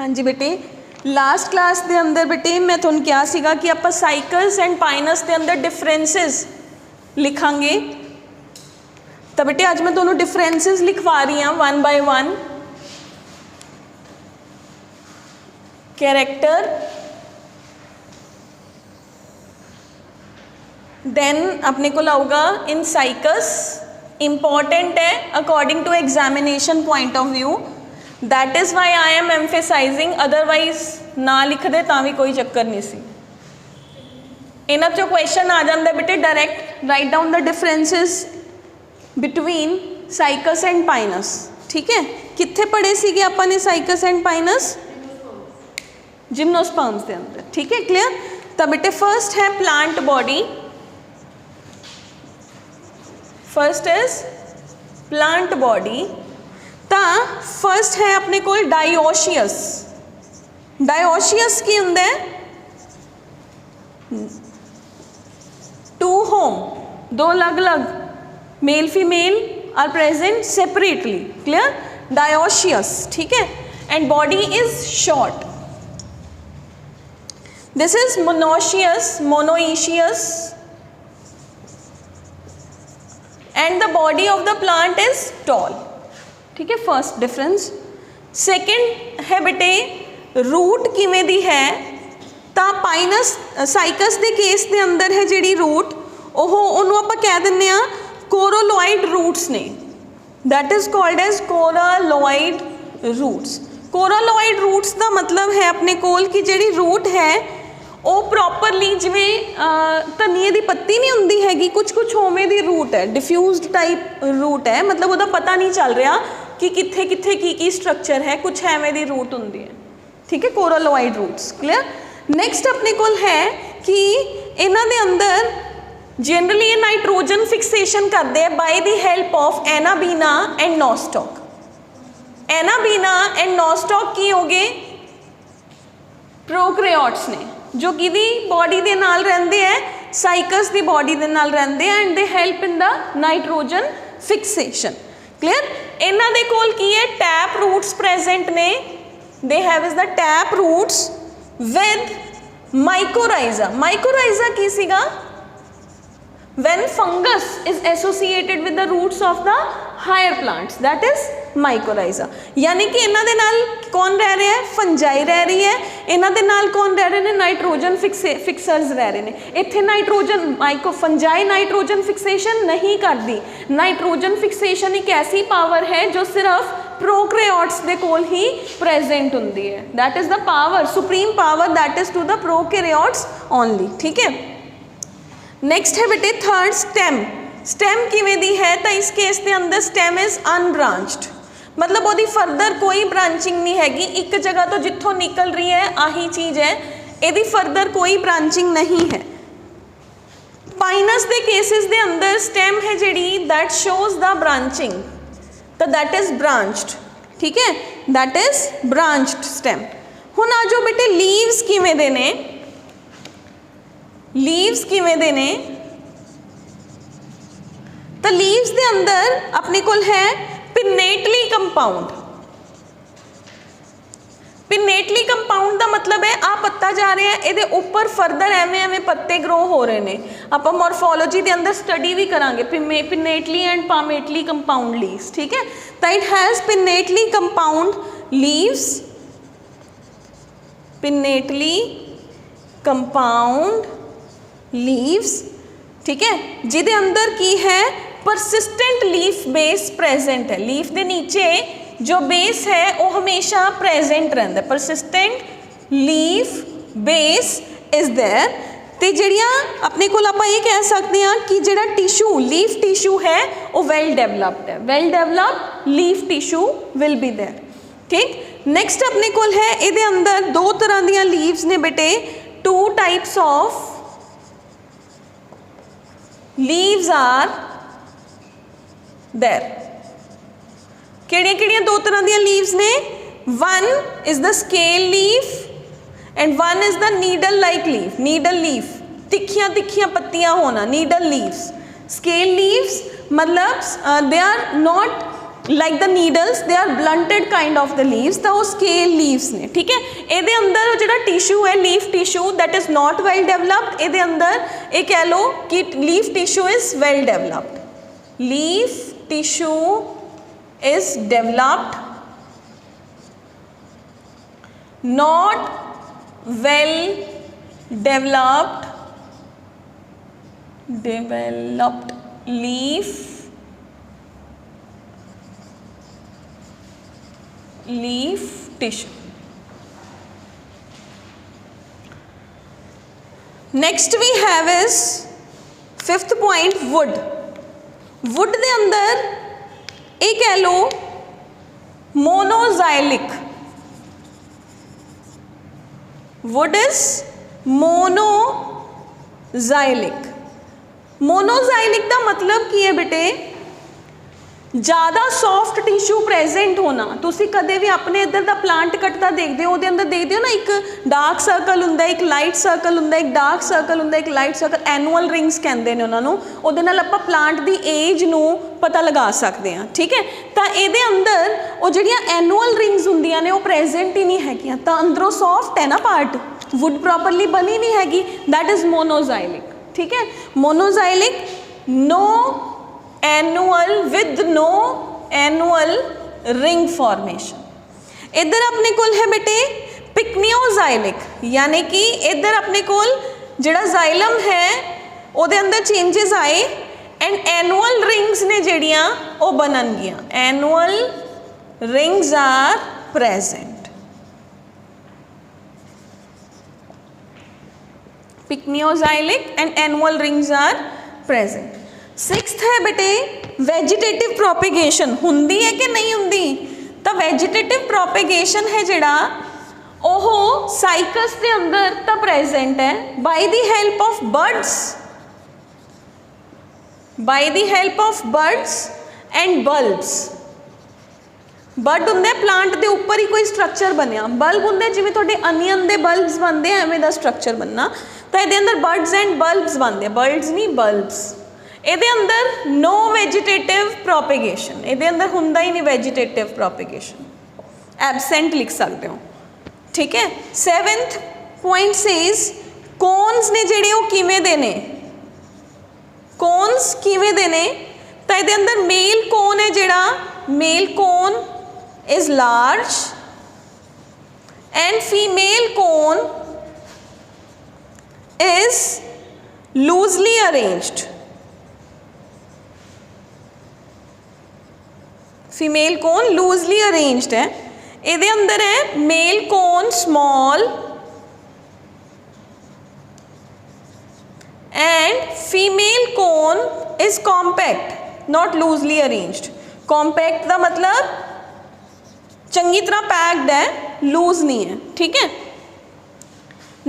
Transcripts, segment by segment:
हाँ जी बेटे, last class के अंदर बेटे मैं तुहानू कहा सीगा कि आप साइकस एंड पाइनस के अंदर डिफरेंसिस लिखांगे। तो बेटे अज मैं तुहानू डिफरेंसिस लिखवा रही हाँ one by one. Character, then अपने को आऊगा इन साइकस, इंपॉर्टेंट है according to examination point of view, that is why I am emphasizing, otherwise ना लिखते तो भी कोई चक्कर नहीं सी। इन्हां चों क्वेश्चन आ जाता बेटे direct, write down the differences between cycas and Pinus. ठीक है, कित्थे पढ़े सीगे आपां ने साइकस एंड पाइनस? जिम्नोस्पर्म्स के अंदर। ठीक है, क्लियर। तो बेटे फर्स्ट है plant body, first is plant body. तो फर्स्ट है अपने को डायोशियस। डायोशियस की हुंदा है टू होम, दो अलग अलग, male female are present separately, clear, dioecious. ठीक है, and body is short. This is monoecious, monoecious, and the body of the plant is tall. ठीक है, फर्स्ट डिफरेंस। सेकेंड है बेटे रूट किवें दी है, तो पाइनस साइकस के केस के अंदर है जी रूट, ओनू आप कह दें कोरोलॉइड रूट्स ने, that is called as coralloid roots. Coralloid roots का मतलब है अपने कोल कि जी रूट है वो प्रॉपरली जिमें धनिए की पत्ती नहीं होंगी हैगी, कुछ कुछ उवें दी रूट है, डिफ्यूज्ड टाइप रूट है, मतलब वह पता नहीं चल रहा कि कित्थे कित्थे की स्ट्रक्चर है, कुछ एवें दी रूट होंगी है। ठीक है, कोरोलॉइड रूट्स, क्लियर। नैक्सट अपने कोल है कि इन्हां दे अंदर जनरली ये नाइट्रोजन फिक्सेशन करते हैं by the help of anabaena and nostoc. Anabaena and nostoc की हो गए? प्रोकैरियोट्स ने, जो कि बॉडी के नाल रहंदे हैं, साइकस की बॉडी के नाल रहंदे हैं, and they help in the nitrogen fixation, clear. इन्हां दे कोल की है? टैप रूट्स प्रेजेंट ने, they have is the tap roots with mycorrhiza. Mycorrhiza की सीगा? when fungus is associated with the roots of the higher plants, that is mycorrhiza। यानी कि इन्हां दे नाल कौन रह रहा है? फंजाई रह रही है। इन्हां दे नाल कौन रह रहे हैं? नाइट्रोजन फिक्सर्स रह रहे हैं। इत्थे नाइट्रोजन फंजाई नाइट्रोजन फिक्सेशन नहीं करती। नाइट्रोजन फिक्सेशन एक ऐसी पावर है जो सिर्फ प्रोकैरियोट्स दे कोल ही प्रेजेंट होंदी है, that is the power, supreme power, that is to the prokaryotes only. ठीक है, नेक्स्ट है बेटे थर्ड स्टेम। स्टेम किवें दी है? तो इस केस के अंदर स्टेम इज अनब्रांच्ड, मतलब वो फर्दर कोई ब्रांचिंग नहीं हैगी, एक जगह तो जिथों निकल रही है आही चीज़ है, यदि फर्दर कोई ब्रांचिंग नहीं है। पाइनस के केसेस के अंदर स्टेम है जी दैट शोज द ब्रांचिंग, तो दैट इज ब्रांच्ड। ठीक है, दैट इज ब्रांच्ड स्टेम। हुण आ जाओ बेटे लीव्स किवें दे ने? लीव्स किवें दे ने? तो लीव्स के अंदर अपने कोल है पिन्नेटली कंपाउंड। पिन्नेटली कंपाउंड का मतलब है आ पत्ता जा रहा है, ये ऊपर फर्दर एवें एवें पत्ते ग्रो हो रहे हैं। आप मॉर्फोलॉजी के अंदर स्टडी भी करांगे pinnately and palmately compound leaves. ठीक है, तो it has pinnately compound leaves, pinnately compound leaves. ठीक है, जिदे अंदर की है परसिस्टेंट लीफ बेस प्रेजेंट है। लीफ के नीचे जो बेस है वो हमेशा प्रेजेंट रहता है, persistent leaf base is there. तो जड़ियाँ अपने को आप ये कह सकते हैं कि जोड़ा टिशू, लीफ टिशू है वो वेल डेवलप्ड है, well developed leaf tissue will be there. ठीक, नैक्सट अपने को है ये अंदर दो तरह दियाँ लीव्स ने बेटे, two types of leaves are there। किहड़ियां दो तरह दियां leaves ने? one is the scale leaf and one is the needle like leaf। needle leaf तिखियां तिखियां पत्तियां होना, needle leaves। scale leaves मतलब they are not like the needles they are blunted kind of the leaves, तो वो scale leaves ने, ठीक है। ये अंदर जो टिश्यू है leaf tissue that is not well developed, ये अंदर ये कह लो कि leaf tissue is well developed, leaf tissue is developed, not well developed leaf tissue. Next we have is fifth point wood. wood ਦੇ अंदर ਇਹ कह लो monoxylic, wood is monoxylic. monoxylic ਦਾ मतलब ਕੀ ਹੈ बेटे, ज़्यादा सॉफ्ट टिश्यू प्रेजेंट होना। तुसी कदे भी अपने इधर दा प्लांट कटता देखते हो, ਉਹਦੇ अंदर देखते हो ना एक डार्क सर्कल ਹੁੰਦਾ, एक लाइट सर्कल ਹੁੰਦਾ, एक डार्क सर्कल ਹੁੰਦਾ, एक लाइट सर्कल, एनुअल रिंग्स ਕਹਿੰਦੇ ਨੇ ਉਹਨਾਂ ਨੂੰ। ਉਹਦੇ ਨਾਲ ਆਪਾਂ ਪਲਾਂਟ ਦੀ ਏਜ ਨੂੰ ਪਤਾ ਲਗਾ ਸਕਦੇ ਹਾਂ, ਠੀਕ ਹੈ। ਤਾਂ ਇਹਦੇ ਅੰਦਰ ਉਹ ਜਿਹੜੀਆਂ ਐਨੂਅਲ ਰਿੰਗਸ ਹੁੰਦੀਆਂ ਨੇ ਉਹ ਪ੍ਰੈਜ਼ੈਂਟ ਹੀ ਨਹੀਂ ਹੈਗੀਆਂ, ਤਾਂ ਅੰਦਰੋਂ ਸੌਫਟ ਹੈ ਨਾ ਪਾਰਟ, ਵੁੱਡ ਪ੍ਰੋਪਰਲੀ ਬਣੀ ਨਹੀਂ ਹੈਗੀ, दैट इज मोनोजाइलिक, ठीक है। Monoxylic, no annual with no annual ring formation. इधर अपने कोल है बेटे पिकनियोजाइलिक, यानी कि इधर अपने कोल जिहड़ा जाइलम है ਉਹਦੇ अंदर चेंजेस आए एंड एनुअल रिंग्स ने ਜਿਹੜੀਆਂ ਉਹ ਬਣਨਗੀਆਂ, annual rings are present. Pycnoxylic and annual rings are present. Sixth है बेटे वैजीटेटिव प्रोपेगेशन, हुंदी है कि नहीं हुंदी, तो वैजीटेटिव प्रोपेगेशन है जिहड़ा ओह साइकस के अंदर तो प्रेजेंट है by the help of birds, by the help of birds and bulbs. Bird होंगे प्लांट के उपर ही कोई स्ट्रक्चर बनया, बल्ब होंगे जिवें तुहाडे अनियन के बल्ब्स बनते हैं एवें दा स्ट्रक्चर बनना, तो ये अंदर बर्ड्स एंड बल्ब्स बनते हैं, बर्ड्स नहीं बल्ब्स। ਇਹਦੇ अंदर नो वैजीटेटिव प्रोपेगेशन, ਇਹਦੇ अंदर ਹੁੰਦਾ ही नहीं वैजीटेटिव प्रोपेगेशन, एबसेंट लिख सकते हो, ठीक है। सैवंथ पॉइंट सेज कोन्स ने ਜਿਹੜੇ ਉਹ ਕਿਵੇਂ ਦੇ ਨੇ, कोन्स किवें दे ने, तो ਇਹਦੇ अंदर मेल कोन है ਜਿਹੜਾ, male cone is large and female cone is loosely arranged. Female cone loosely arranged है, ਇਹਦੇ अंदर है male cone small and female cone is compact, not loosely arranged. Compact का मतलब चंगी तरह पैक्ड है, लूज नहीं है, ठीक है।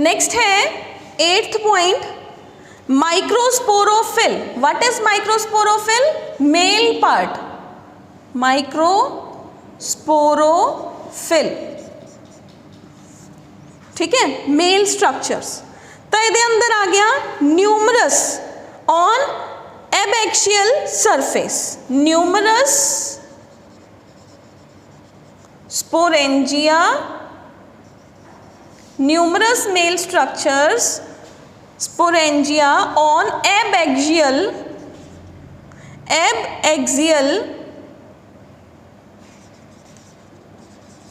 नेक्स्ट है eighth point microsporophyll. What is microsporophyll? Male part, microsporophyll, ठीक है, मेल स्ट्रक्चर्स। तो ये अंदर आ गया numerous on abaxial surface, numerous sporangia, numerous male structures sporangia on abaxial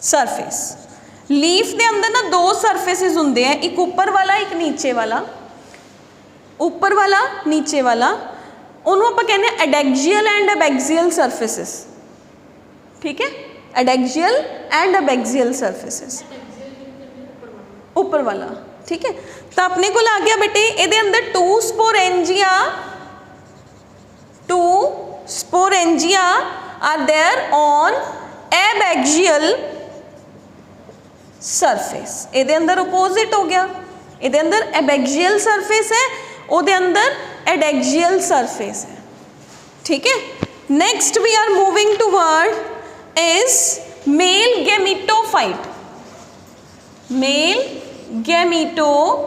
surface. Leaf के अंदर ना दो सरफेसिस होंगे हैं, एक ऊपर वाला एक नीचे वाला, ऊपर वाला नीचे वाला, उन्होंने आप कहने एडेक्सियल एंड एबैक्सियल सरफेसिस, ठीक है, एडेक्सियल एंड एबैक्सियल सरफेसिस, ऊपर वाला, ठीक है। तो अपने को आ गया बेटे ये अंदर two sporangia are there on abaxial surface. ये अंदर अपोजिट हो गया, ये अंदर एबैक्सियल सरफेस है, ਉਹਦੇ अंदर एडेक्सियल सरफेस है, ठीक है। Next we are moving toward is male gametophyte. Male gametophyte,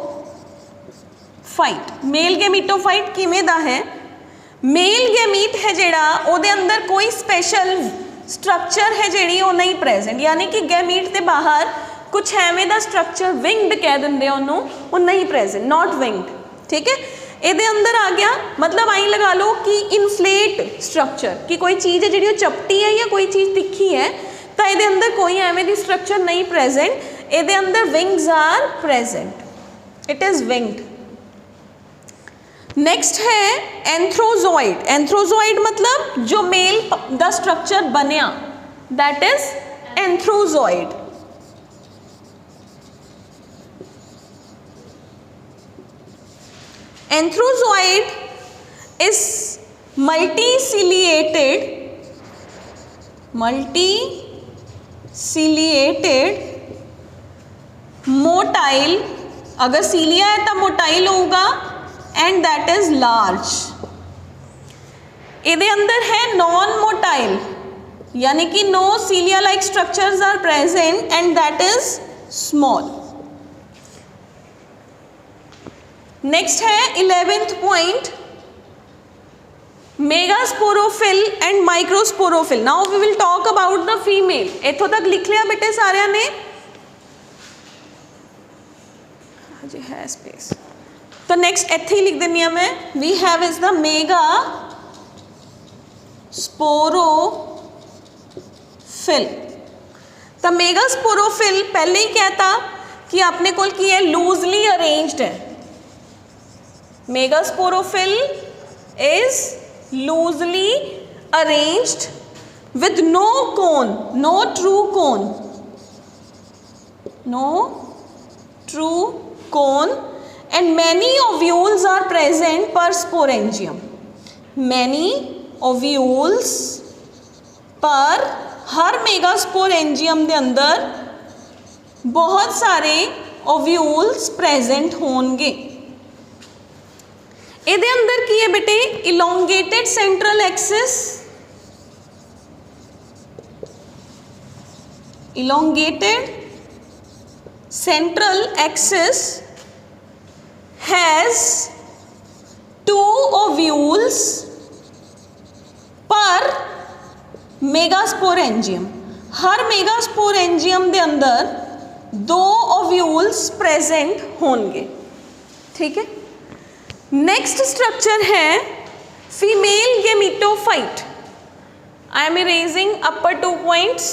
male gametophyte किवें दा है? मेल गैमीट है जिहड़ा ਉਹਦੇ अंदर कोई स्पेशल स्ट्रक्चर है जिहड़ी वो नहीं प्रेजेंट, यानी कि गैमीट के बाहर कुछ एवें दा स्ट्रक्चर विंग्ड कह देंगे उन्होंने, वो नहीं प्रेजेंट, नॉट विंग्ड। ठीक है, ਇਹਦੇ अंदर आ गया, मतलब आई लगा लो कि इनफ्लेट स्ट्रक्चर, कि कोई चीज़ है जी चपटी है या कोई चीज़ तिखी है, तो ये अंदर कोई एवें दी स्ट्रक्चर नहीं प्रेजेंट, ये अंदर wings are present, it is winged. Next है एंथ्रोजोइड। एंथ्रोजोइड मतलब जो मेल दा स्ट्रक्चर बनया, that is antherozoid. Anthrozoid is multiciliated motile, अगर सीलिया है तो मोटाइल होगा, एंड दैट इज लार्ज। ये अंदर है नॉन मोटाइल, यानी कि no cilia like structures are present, and that is small. Next है 11th point, megasporophyll and microsporophyll. Now we will talk about the female. इथों तक लिख लिया बेटे सारिਆਂ ने? जी है स्पेस, तो नेक्स्ट इत्थे ही लिख देनी है मैं। We have is the megasporophyll. तो मेगास्पोरोफिल पहले ही कहता कि अपने कोल की है, लूजली अरेंज्ड है। Megasporophyll is loosely arranged with no cone, no true cone, no true cone, and many ovules are present per sporangium. Many ovules पर हर मेगास्पोरेंजियम के अंदर बहुत सारे ओव्यूल्स प्रेजेंट होंगे। ਇਹਦੇ अंदर की है बेटे? Elongated central axis, elongated central axis has 2 ovules पर मेगास्पोरेंजियम। हर मेगास्पोरेंजियम के अंदर 2 ओव्यूल्स प्रेजेंट होंगे। ठीक है, नेक्स्ट स्ट्रक्चर है female gametophyte. I am erasing upper 2 points,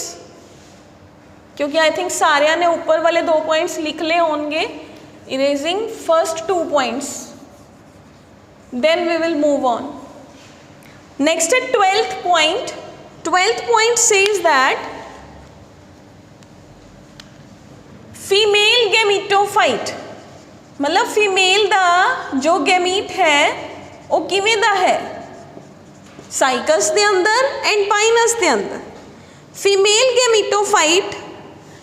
क्योंकि आई थिंक सारिया ने ऊपर वाले 2 पॉइंट्स लिख ले होंगे। Erasing first 2 points, then we will move on. Next है 12th point. 12th point says that female gametophyte, मतलब फीमेल दा जो गैमीट है वो किवें दा है? साइकस के अंदर एंड पाइनस के अंदर। Female gametophyte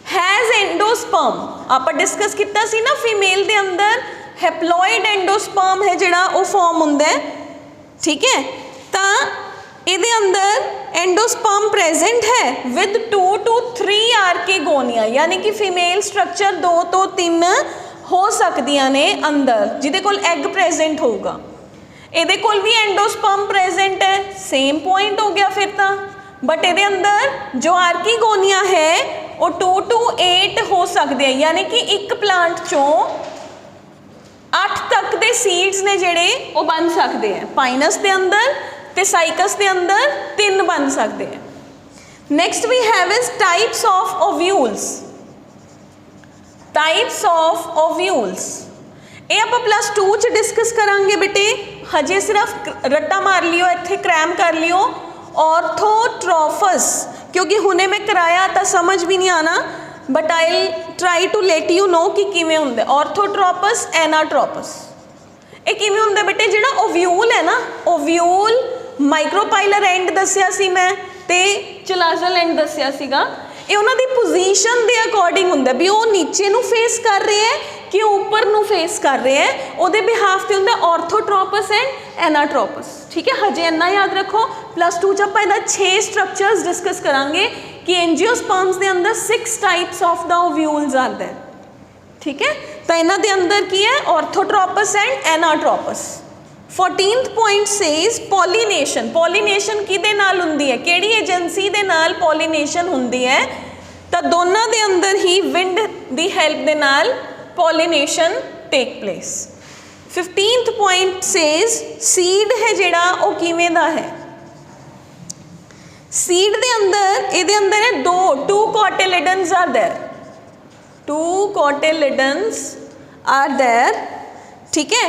has endosperm. आप डिस्कस किया सी ना, फीमेल के अंदर हैप्लॉइड एंडोस्पर्म है जिहड़ा वो फॉर्म हुंदा है। ठीक है, तो ये अंदर एंडोस्पर्म प्रेजेंट है विद 2 to 3 आर्केगोनिया, यानी कि फीमेल स्ट्रक्चर 2 to 3 हो सकदियां ने अंदर, जिहदे कोल एग प्रेजेंट होगा। ਇਹਦੇ ਕੋਲ भी एंडोस्पर्म प्रेजेंट है, सेम पॉइंट हो गया फिर तो। बट ये अंदर जो आर्कीगोनिया है वो 2 to 8 हो सकते हैं, यानी कि एक प्लांट चों 8 तक के सीड्स ने जिहड़े वो बन सकते हैं। पाइनस के अंदर ते साइकस के अंदर 3 बन सकते हैं। Next we have is types of ovules. Types of ovules ये आप +2 च डिस्कस करांगे बेटे। हजे सिर्फ रट्टा मार लियो, इत्थे क्रैम कर लियो ऑर्थोट्रोफस, क्योंकि हुणे मैं कराया तो समझ भी नहीं आना, but I try to let you know कि किवें हुंदा। ऑर्थोट्रोपस एनाट्रोपस ये किवें हुंदा बेटे? जिहड़ा ओव्यूल है ना, ओव्यूल माइक्रोपाइलर एंड दस्सिया सी मैं, ते चलाजल एंड दस्सिया सीगा। ये उन्होंने पोजीशन के अकॉर्डिंग होंगे भी वो नीचे नू फेस कर रहे हैं कि ऊपर नू फेस कर रहे हैं, उहदे बिहाफ से होंगे ऑर्थोट्रोपस एंड एनाट्रोपस। ठीक है, हजे इन्ना याद रखो। +2 च आपां इहदा 6 स्ट्रक्चर्स डिस्कस करांगे कि एंजियोस्पर्म्स के अंदर 6 types of the ovules are there. ठीक है, तो इन्हां दे अंदर की है? Orthotropous and anatropous. 14th point says pollination. Pollination ਕਿਹਦੇ ਨਾਲ ਹੁੰਦੀ ਹੈ, ਕਿਹੜੀ ਏਜੰਸੀ ਦੇ ਨਾਲ pollination ਹੁੰਦੀ ਹੈ, ਤਾਂ ਦੋਨਾਂ ਦੇ ਅੰਦਰ ਹੀ wind ਦੀ help ਦੇ ਨਾਲ pollination take place. 15th point says seed ਹੈ ਜਿਹੜਾ ਉਹ ਕਿਵੇਂ ਦਾ ਹੈ, seed ਦੇ ਅੰਦਰ ਇਹਦੇ ਅੰਦਰ ਹੈ two cotyledons are there, two cotyledons are there, ठीक है,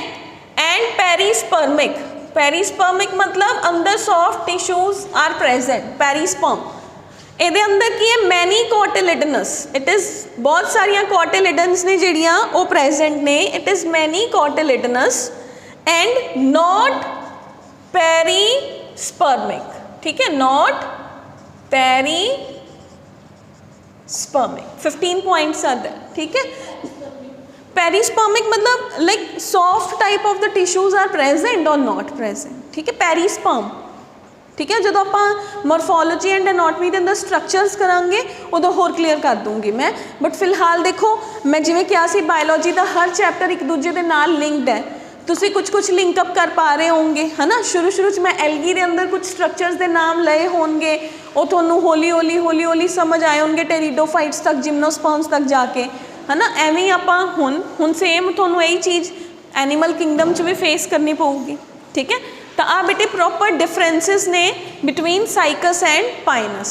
and perispermic. Perispermic मतलब अंदर soft tissues are present. perisperm ਇਹਦੇ ਅੰਦਰ ਕੀ ਹੈ, many cotyledonous, it is ਬਹੁਤ ਸਾਰੀਆਂ cotyledons ਨੇ ਜਿਹੜੀਆਂ ਉਹ present ਨੇ, it is many cotyledonous and not perispermic, ठीक है, not perispermic. 15 points are there, ठीक है. पेरिस्पर्मिक मतलब like soft type of the tissues are present और नॉट प्रेजेंट, ठीक है, पेरिस्पर्म, ठीक है. जो आप मॉर्फोलॉजी एंड एनाटॉमी के अंदर स्ट्रक्चर्स करांगे उदों होर क्लीयर कर दूंगी मैं, बट फिलहाल देखो मैं जिवें कहा सी बायोलॉजी का हर चैप्टर एक दूजे के नाल लिंक्ड है, तुसी कुछ लिंकअप कर पा रहे होंगे, है ना. शुरू मैं एल्गी के अंदर कुछ स्ट्रक्चर्स के नाम लए होंगे, वो थोनू हौली हौली समझ आए होंगे टेरिडोफाइट्स तक, जिम्नोस्पर्म्स तक जाके, है ना. एवें ही आपां हुण सेम थोनू यही चीज़ एनीमल किंगडम च भी फेस करनी पऊगी, ठीक है. तो आ बेटे प्रॉपर डिफरेंसिस ने बिटवीन साइकस एंड पाइनस.